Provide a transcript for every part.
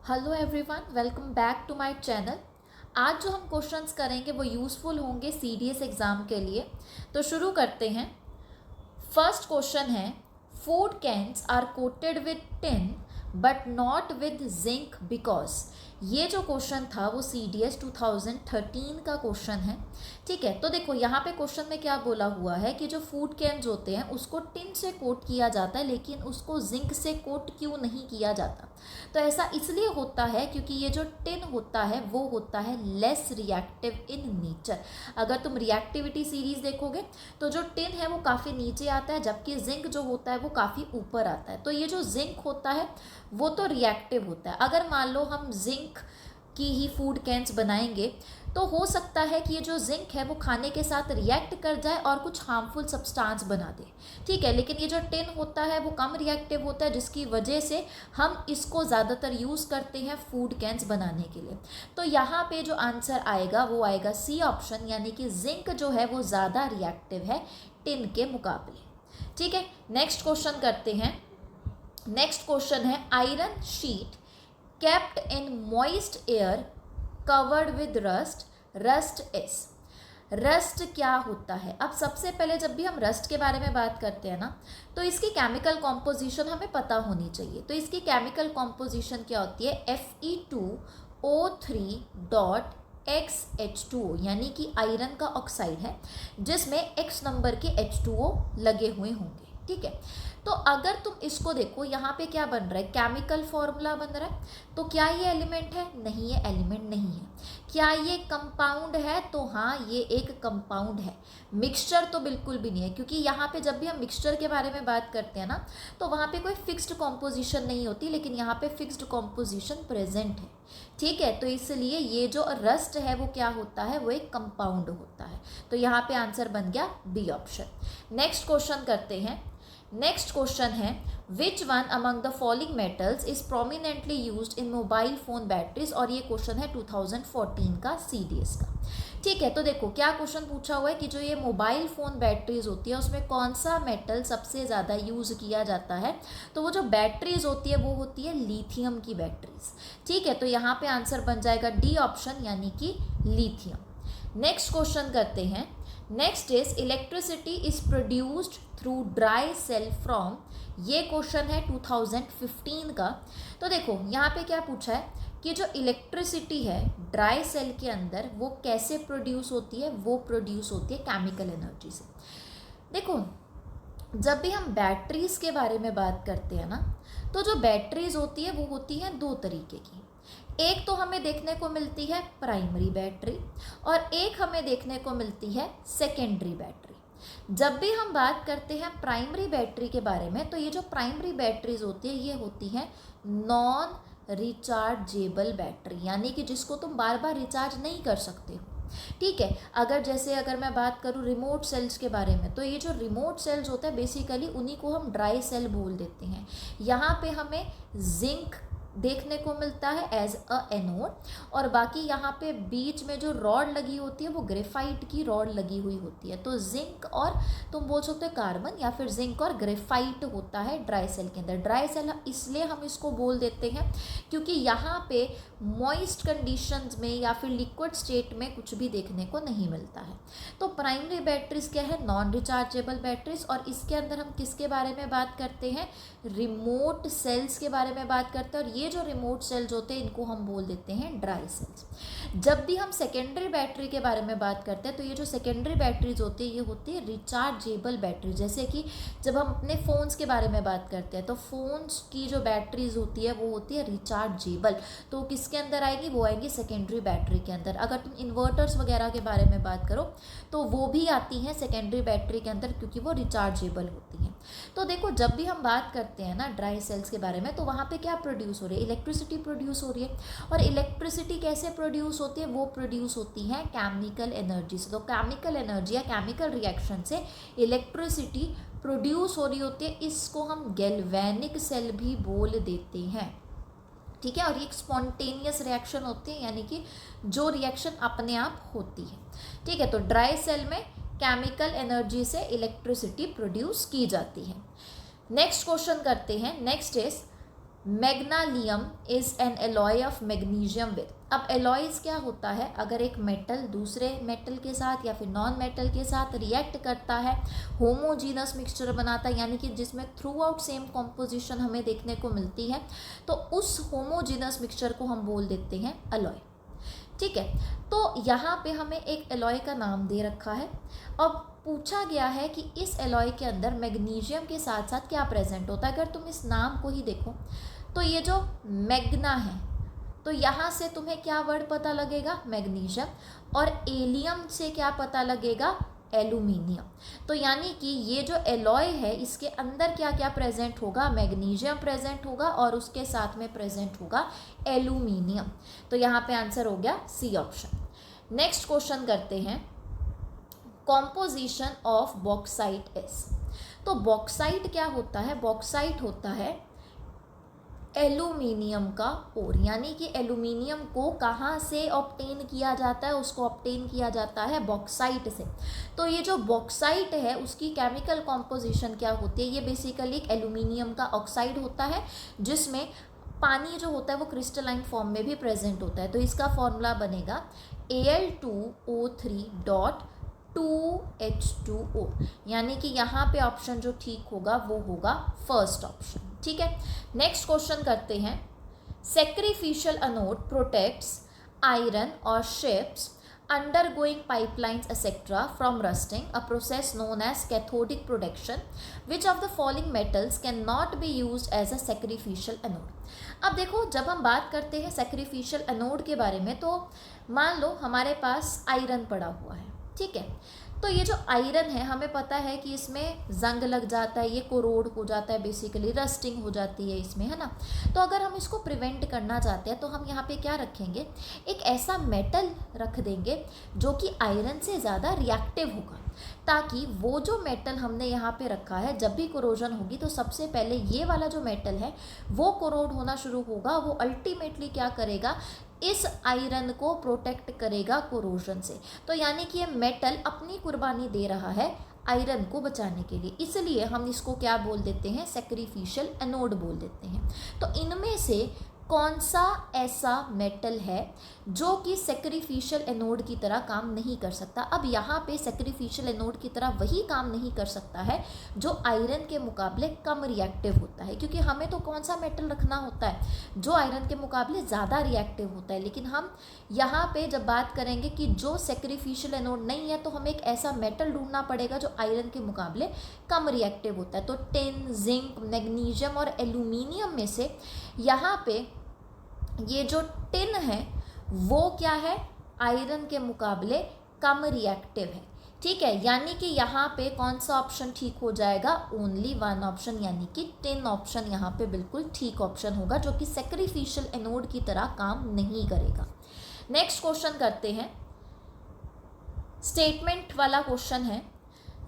Hello everyone, welcome back to my channel. आज जो हम क्वेश्चंस करेंगे वो यूज़फुल होंगे सीडीएस एग्ज़ाम के लिए। तो शुरू करते हैं। फर्स्ट क्वेश्चन है, food cans are coated with tin but not with zinc because. ये जो क्वेश्चन था वो सीडीएस 2013 का क्वेश्चन है। ठीक है, तो देखो यहाँ पे क्वेश्चन में क्या बोला हुआ है कि जो फूड कैन्स होते हैं उसको टिन से कोट किया जाता है, लेकिन उसको जिंक से कोट क्यों नहीं किया जाता। तो ऐसा इसलिए होता है क्योंकि ये जो टिन होता है वो होता है लेस रिएक्टिव इन नेचर। अगर तुम रिएक्टिविटी सीरीज देखोगे तो जो टिन है वो काफ़ी नीचे आता है, जबकि जिंक जो होता है वो काफ़ी ऊपर आता है। तो ये जो जिंक होता है वो तो रिएक्टिव होता है। अगर मान लो हम जिंक की ही फूड कैन्स बनाएंगे तो हो सकता है कि ये जो जिंक है वो खाने के साथ रिएक्ट कर जाए और कुछ हार्मफुल सब्सटेंस बना दे। ठीक है, लेकिन ये जो टिन होता है वो कम रिएक्टिव होता है, जिसकी वजह से हम इसको ज़्यादातर यूज़ करते हैं फूड कैन्स बनाने के लिए। तो यहाँ पे जो आंसर आएगा वो आएगा सी ऑप्शन, यानी कि जिंक जो है वो ज़्यादा रिएक्टिव है टिन के मुकाबले। ठीक है, नेक्स्ट क्वेश्चन करते हैं। नेक्स्ट क्वेश्चन है, iron sheet kept in moist air covered with rust is। Rust क्या होता है? अब सबसे पहले जब भी हम रस्ट के बारे में बात करते हैं ना, तो इसकी केमिकल कॉम्पोजिशन हमें पता होनी चाहिए। तो इसकी केमिकल कॉम्पोजिशन क्या होती है? Fe2O3.XH2O, यानी कि आयरन का ऑक्साइड है जिसमें X नंबर के H2O लगे हुए होंगे। ठीक है, तो अगर तुम इसको देखो यहाँ पे क्या बन रहा है? केमिकल फॉर्मूला बन रहा है। तो क्या ये एलिमेंट है? नहीं, ये एलिमेंट नहीं है। क्या ये कंपाउंड है? तो हाँ, ये एक कंपाउंड है। मिक्सचर तो बिल्कुल भी नहीं है, क्योंकि यहाँ पे जब भी हम मिक्सचर के बारे में बात करते हैं ना, तो वहाँ पे कोई फिक्स्ड कॉम्पोजिशन नहीं होती, लेकिन यहाँ पे फिक्स्ड कॉम्पोजिशन प्रेजेंट है। ठीक है, तो इसलिए ये जो रस्ट है वो क्या होता है? वो एक कंपाउंड होता है। तो यहाँ पे आंसर बन गया बी ऑप्शन। नेक्स्ट क्वेश्चन करते हैं। नेक्स्ट क्वेश्चन है, which one among the following metals is prominently used in mobile phone batteries. और ये क्वेश्चन है 2014 का सीडीएस का। ठीक है, तो देखो क्या क्वेश्चन पूछा हुआ है कि जो ये मोबाइल फ़ोन बैटरीज होती है उसमें कौन सा मेटल सबसे ज़्यादा यूज़ किया जाता है। तो वो जो बैटरीज होती है वो होती है लिथियम की बैटरीज। ठीक है, तो यहाँ पे आंसर बन जाएगा डी ऑप्शन, यानी कि लिथियम। नेक्स्ट क्वेश्चन करते हैं। Next is electricity is produced through dry cell from. ये क्वेश्चन है 2015 का। तो देखो यहाँ पे क्या पूछा है कि जो इलेक्ट्रिसिटी है ड्राई सेल के अंदर वो कैसे प्रोड्यूस होती है? वो प्रोड्यूस होती है केमिकल एनर्जी से। देखो जब भी हम बैटरीज के बारे में बात करते हैं ना, तो जो बैटरीज होती है वो होती है दो तरीके की। एक तो हमें देखने को मिलती है प्राइमरी बैटरी और एक हमें देखने को मिलती है सेकेंडरी बैटरी। जब भी हम बात करते हैं प्राइमरी बैटरी के बारे में, तो ये जो प्राइमरी बैटरीज होती है ये होती है नॉन रिचार्जेबल बैटरी, यानी कि जिसको तुम बार बार रिचार्ज नहीं कर सकते हो। ठीक है, अगर मैं बात करूँ रिमोट सेल्स के बारे में, तो ये जो रिमोट सेल्स होता है बेसिकली उन्हीं को हम ड्राई सेल बोल देते हैं। यहाँ पे हमें जिंक देखने को मिलता है एज अ एनोड, और बाकी यहाँ पे बीच में जो रॉड लगी होती है वो ग्रेफाइट की रॉड लगी हुई होती है। तो जिंक और तुम बोल सकते हो कार्बन, या फिर जिंक और ग्रेफाइट होता है ड्राई सेल के अंदर। ड्राई सेल इसलिए हम इसको बोल देते हैं क्योंकि यहाँ पे मॉइस्ट कंडीशंस में या फिर लिक्विड स्टेट में कुछ भी देखने को नहीं मिलता है। तो प्राइमरी बैटरीज क्या है? Non rechargeable batteries. और इसके अंदर हम किसके बारे में बात करते हैं? रिमोट सेल्स के बारे में बात करते हैं। और ये जो रिमोट सेल्स होते हैं इनको हम बोल देते हैं ड्राई सेल्स। जब भी हम सेकेंडरी बैटरी के बारे में बात करते हैं, तो ये जो सेकेंडरी बैटरीज होती है ये होती है रिचार्जेबल बैटरी। जैसे कि जब हम अपने फ़ोन्स के बारे में बात करते हैं तो फ़ोन्स की जो बैटरीज होती है वो होती है रिचार्जेबल। तो किसके अंदर आएगी? वो आएंगी सेकेंडरी बैटरी के अंदर। अगर तुम इन्वर्टर्स वगैरह के बारे में बात करो तो वो भी आती हैं सेकेंडरी बैटरी के अंदर, क्योंकि वो रिचार्जेबल होती हैं। तो देखो जब भी हम बात करते हैं ना ड्राई सेल्स के बारे में, तो वहाँ पे क्या प्रोड्यूस हो रही है? इलेक्ट्रिसिटी प्रोड्यूस हो रही है। और इलेक्ट्रिसिटी कैसे प्रोड्यूस होती है? वो प्रोड्यूस होती है केमिकल एनर्जी से। तो केमिकल एनर्जी या केमिकल रिएक्शन से इलेक्ट्रिसिटी प्रोड्यूस हो रही होती है। इसको हम गैल्वेनिक सेल भी बोल देते हैं। ठीक है, और ये एक स्पॉन्टेनियस रिएक्शन होती है, यानी कि जो रिएक्शन अपने आप होती है। ठीक है, तो ड्राई सेल में केमिकल एनर्जी से इलेक्ट्रिसिटी प्रोड्यूस की जाती है। नेक्स्ट क्वेश्चन करते हैं। Next is magnesium is an alloy of magnesium with. अब एलॉयज क्या होता है, अगर एक मेटल दूसरे मेटल के साथ या फिर नॉन मेटल के साथ रिएक्ट करता है, होमोजीनस मिक्सचर बनाता है, यानी कि जिसमें थ्रू आउट सेम कॉम्पोजिशन हमें देखने को मिलती है, तो उस होमोजीनस मिक्सचर को हम बोल देते हैं एलॉय। ठीक है, तो यहाँ पे हमें एक एलॉय का नाम दे रखा है। अब पूछा गया है कि इस एलॉय के अंदर मैग्नीशियम के साथ साथ क्या प्रेजेंट होता है। अगर तुम इस नाम को ही देखो तो ये जो मैग्ना है, तो यहाँ से तुम्हें क्या वर्ड पता लगेगा, मैग्नीशियम, और एलियम से क्या पता लगेगा, एल्यूमिनियम। तो यानी कि ये जो एलॉय है इसके अंदर क्या क्या प्रेजेंट होगा, मैग्नीशियम प्रेजेंट होगा और उसके साथ में प्रेजेंट होगा एल्यूमिनियम। तो यहाँ पे आंसर हो गया सी ऑप्शन। नेक्स्ट क्वेश्चन करते हैं, कॉम्पोजिशन ऑफ बॉक्साइट इज। तो बॉक्साइट क्या होता है, बॉक्साइट होता है एल्यूमिनियम का ओर, यानी कि एल्यूमिनियम को कहाँ से ऑब्टेन किया जाता है, उसको ऑब्टेन किया जाता है बॉक्साइट से। तो ये जो बॉक्साइट है उसकी केमिकल कॉम्पोजिशन क्या होती है, ये बेसिकली एक एल्यूमिनियम का ऑक्साइड होता है जिसमें पानी जो होता है वो क्रिस्टलाइन फॉर्म में भी प्रेजेंट होता है। तो इसका फॉर्मूला बनेगा Al2O3.2H2O, यानी कि यहाँ पे ऑप्शन जो ठीक होगा वो होगा फर्स्ट ऑप्शन। ठीक है, नेक्स्ट क्वेश्चन करते हैं, सेक्रीफिशियल एनोड प्रोटेक्ट्स आयरन और ships undergoing pipelines etc from rusting, a process known as cathodic protection. Which of the following metals cannot be used as a sacrificial anode? अब देखो, जब हम बात करते हैं sacrificial anode के बारे में, तो मान लो हमारे पास आयरन पड़ा हुआ है, ठीक है। तो ये जो आयरन है हमें पता है कि इसमें जंग लग जाता है, ये कोरोड हो जाता है, बेसिकली रस्टिंग हो जाती है इसमें, है ना। तो अगर हम इसको प्रिवेंट करना चाहते हैं तो हम यहाँ पे क्या रखेंगे, एक ऐसा मेटल रख देंगे जो कि आयरन से ज़्यादा रिएक्टिव होगा, ताकि वो जो मेटल हमने यहाँ पे रखा है जब भी कोरोजन होगी तो सबसे पहले ये वाला जो मेटल है वो कोरोड होना शुरू होगा, वो अल्टीमेटली क्या करेगा, इस आयरन को प्रोटेक्ट करेगा कोरोजन से। तो यानी कि ये मेटल अपनी कुर्बानी दे रहा है आयरन को बचाने के लिए, इसलिए हम इसको क्या बोल देते हैं, सैक्रिफिशियल एनोड बोल देते हैं। तो इनमें से कौन सा ऐसा मेटल है जो कि सैक्रिफिशियल एनोड की तरह काम नहीं कर सकता। अब यहाँ पे सैक्रिफिशियल एनोड की तरह वही काम नहीं कर सकता है जो आयरन के मुकाबले कम रिएक्टिव होता है, क्योंकि हमें तो कौन सा मेटल रखना होता है जो आयरन के मुकाबले ज़्यादा रिएक्टिव होता है। लेकिन हम यहाँ पे जब बात करेंगे कि जो सैक्रिफिशियल एनोड नहीं है, तो हमें एक ऐसा मेटल ढूंढना पड़ेगा जो आयरन के मुकाबले कम रिएक्टिव होता है। तो टिन, जिंक, मैग्नीशियम और एल्यूमिनियम में से यहाँ पे ये जो टिन है वो क्या है, आयरन के मुकाबले कम रिएक्टिव है। ठीक है, यानी कि यहाँ पे कौन सा ऑप्शन ठीक हो जाएगा, ओनली वन ऑप्शन, यानी कि टिन ऑप्शन यहाँ पे बिल्कुल ठीक ऑप्शन होगा, जो कि सैक्रिफिशियल एनोड की तरह काम नहीं करेगा। नेक्स्ट क्वेश्चन करते हैं, स्टेटमेंट वाला क्वेश्चन है,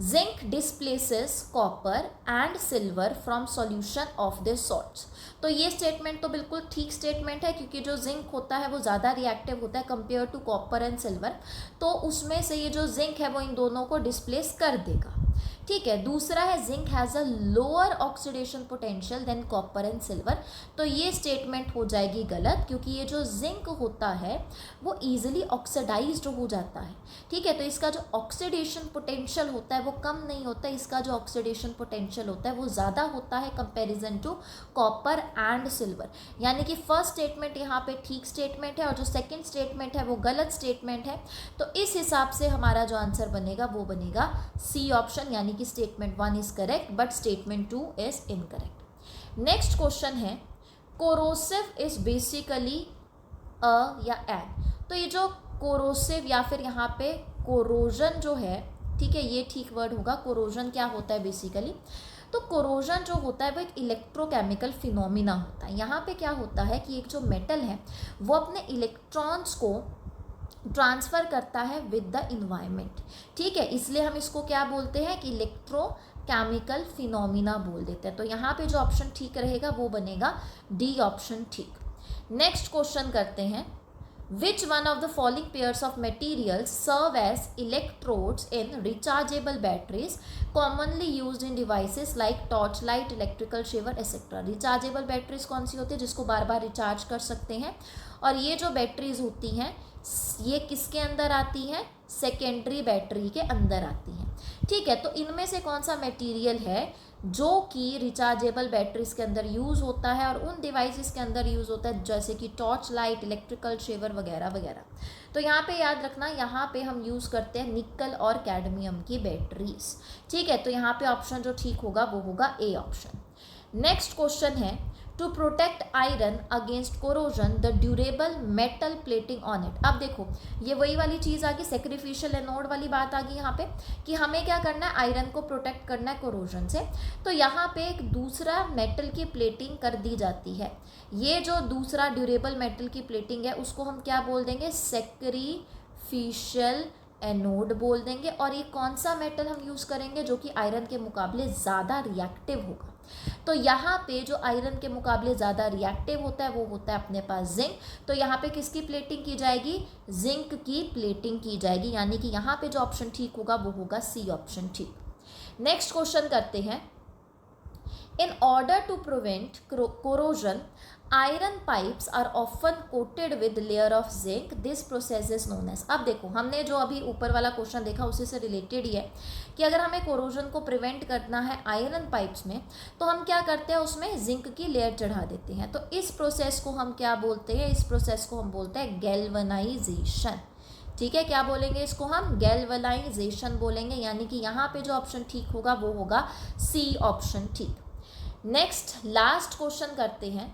zinc displaces copper and silver from solution of this salts. तो ये स्टेटमेंट तो बिल्कुल ठीक स्टेटमेंट है, क्योंकि जो जिंक होता है वो ज़्यादा रिएक्टिव होता है compare to copper and silver, तो उसमें से ये जो जिंक है वो इन दोनों को डिस्प्लेस कर देगा। ठीक है, दूसरा है zinc has a lower oxidation potential than copper and silver. तो ये स्टेटमेंट हो जाएगी गलत, क्योंकि ये जो जिंक होता है वो ईजिली ऑक्सीडाइज्ड हो जाता है। ठीक है, तो इसका जो ऑक्सीडेशन पोटेंशियल होता है वो कम नहीं होता है, इसका जो ऑक्सीडेशन पोटेंशियल होता है वो ज़्यादा होता है comparison to copper and silver. यानी कि फर्स्ट स्टेटमेंट यहाँ पे ठीक स्टेटमेंट है और जो सेकेंड स्टेटमेंट है वो गलत स्टेटमेंट है। तो इस हिसाब से हमारा जो आंसर बनेगा वो बनेगा सी ऑप्शन, यानी कि statement 1 is correct but statement 2 is incorrect. Next question है, कोरोसिव इज बेसिकली अ या एन। तो ये जो कोरोसिव या फिर यहाँ पे कोरोजन जो है, ठीक है, ये ठीक वर्ड होगा। कोरोजन क्या होता है बेसिकली, तो कोरोजन जो होता है वो एक इलेक्ट्रोकेमिकल फिनोमिना होता है। यहाँ पे क्या होता है कि एक जो मेटल है वो अपने इलेक्ट्रॉन्स को ट्रांसफ़र करता है विद द इन्वायरमेंट। ठीक है, इसलिए हम इसको क्या बोलते हैं कि इलेक्ट्रोकेमिकल फिनोमिना बोल देते हैं। तो यहाँ पे जो ऑप्शन ठीक रहेगा वो बनेगा डी ऑप्शन ठीक। नेक्स्ट क्वेश्चन करते हैं, Which one of the following pairs of materials serve as electrodes in rechargeable batteries commonly used in devices like torchlight, electrical shaver, etc. Rechargeable batteries कौन सी होती है, जिसको बार बार रिचार्ज कर सकते हैं, और ये जो बैटरीज होती हैं ये किसके अंदर आती हैं, सेकेंडरी बैटरी के अंदर आती हैं। ठीक है, तो इनमें से कौन सा मटेरियल है जो कि रिचार्जेबल बैटरीज के अंदर यूज़ होता है और उन डिवाइसेस के अंदर यूज़ होता है, जैसे कि टॉर्च लाइट, इलेक्ट्रिकल शेवर वगैरह वगैरह। तो यहाँ पे याद रखना, यहाँ पे हम यूज़ करते हैं निकल और कैडमियम की बैटरीज। ठीक है, तो यहाँ पे ऑप्शन जो ठीक होगा वो होगा ए ऑप्शन। नेक्स्ट क्वेश्चन है, to protect iron against corrosion the durable metal plating on it. अब देखो ये वही वाली चीज़ आ गई, सेक्रीफिशियल एनोड वाली बात आ गई यहाँ पे, कि हमें क्या करना है, आयरन को प्रोटेक्ट करना है कोरोजन से। तो यहाँ पे एक दूसरा मेटल की प्लेटिंग कर दी जाती है। ये जो दूसरा ड्यूरेबल मेटल की प्लेटिंग है उसको हम क्या बोल देंगे, सेक्रीफिशियल एनोड बोल देंगे। और ये कौन सा मेटल हम यूज़ करेंगे जो कि आयरन के मुकाबले ज़्यादा रिएक्टिव होगा। तो यहाँ पे जो आयरन के मुकाबले ज़्यादा रिएक्टिव होता है वो होता है अपने पास जिंक। तो यहाँ पे किसकी प्लेटिंग की जाएगी, जिंक की प्लेटिंग की जाएगी, यानी कि यहाँ पे जो ऑप्शन ठीक होगा वो होगा सी ऑप्शन ठीक। नेक्स्ट क्वेश्चन करते हैं, in order to prevent corrosion iron pipes are often coated with layer of zinc, this process is known as. अब देखो हमने जो अभी ऊपर वाला क्वेश्चन देखा उसी से रिलेटेड ही है कि अगर हमें कोरोजन को प्रिवेंट करना है आयरन पाइप्स में तो हम क्या करते हैं, उसमें जिंक की लेयर चढ़ा देते हैं। तो इस प्रोसेस को हम क्या बोलते हैं, इस प्रोसेस को हम बोलते हैं गैल्वनाइजेशन। ठीक है, क्या बोलेंगे इसको हम, गैल्वनाइजेशन बोलेंगे, यानी कि यहाँ पे जो ऑप्शन ठीक होगा वो होगा सी ऑप्शन ठीक। नेक्स्ट लास्ट क्वेश्चन करते हैं,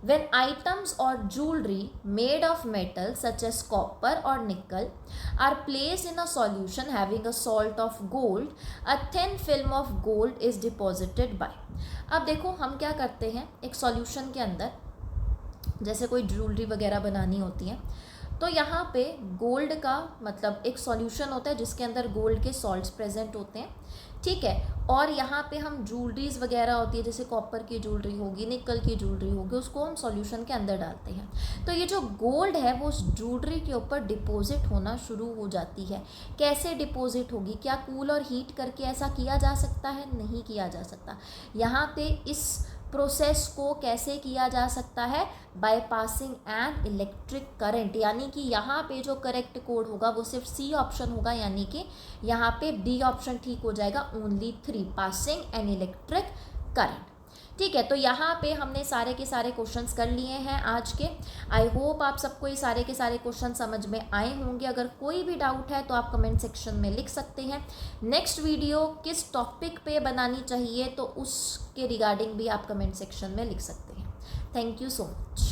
when items or jewelry made of metal such as copper or nickel are placed in a solution having a salt of gold, a thin film of gold is deposited by। अब देखो हम क्या करते हैं, एक solution के अंदर जैसे कोई ज्वेलरी वगैरह बनानी होती है तो यहाँ पे गोल्ड का मतलब एक सॉल्यूशन होता है जिसके अंदर गोल्ड के सॉल्ट्स प्रेजेंट होते हैं। ठीक है, और यहाँ पे हम ज्वेलरीज वगैरह होती है जैसे कॉपर की ज्वेलरी होगी, निकल की ज्वेलरी होगी, उसको हम सॉल्यूशन के अंदर डालते हैं। तो ये जो गोल्ड है वो उस ज्वेलरी के ऊपर डिपॉजिट होना शुरू हो जाती है। कैसे डिपॉजिट होगी, क्या कूल और हीट करके ऐसा किया जा सकता है, नहीं किया जा सकता। यहाँ पे इस प्रोसेस को कैसे किया जा सकता है, by passing an electric current, यानी कि यहाँ पे जो करेक्ट कोड होगा वो सिर्फ सी ऑप्शन होगा, यानी कि यहाँ पे बी ऑप्शन ठीक हो जाएगा, only 3, passing an electric current. ठीक है, तो यहाँ पे हमने सारे के सारे क्वेश्चंस कर लिए हैं आज के। आई होप आप सबको ये सारे के सारे क्वेश्चन समझ में आए होंगे। अगर कोई भी डाउट है तो आप कमेंट सेक्शन में लिख सकते हैं। नेक्स्ट वीडियो किस टॉपिक पे बनानी चाहिए तो उसके रिगार्डिंग भी आप कमेंट सेक्शन में लिख सकते हैं। Thank you so much.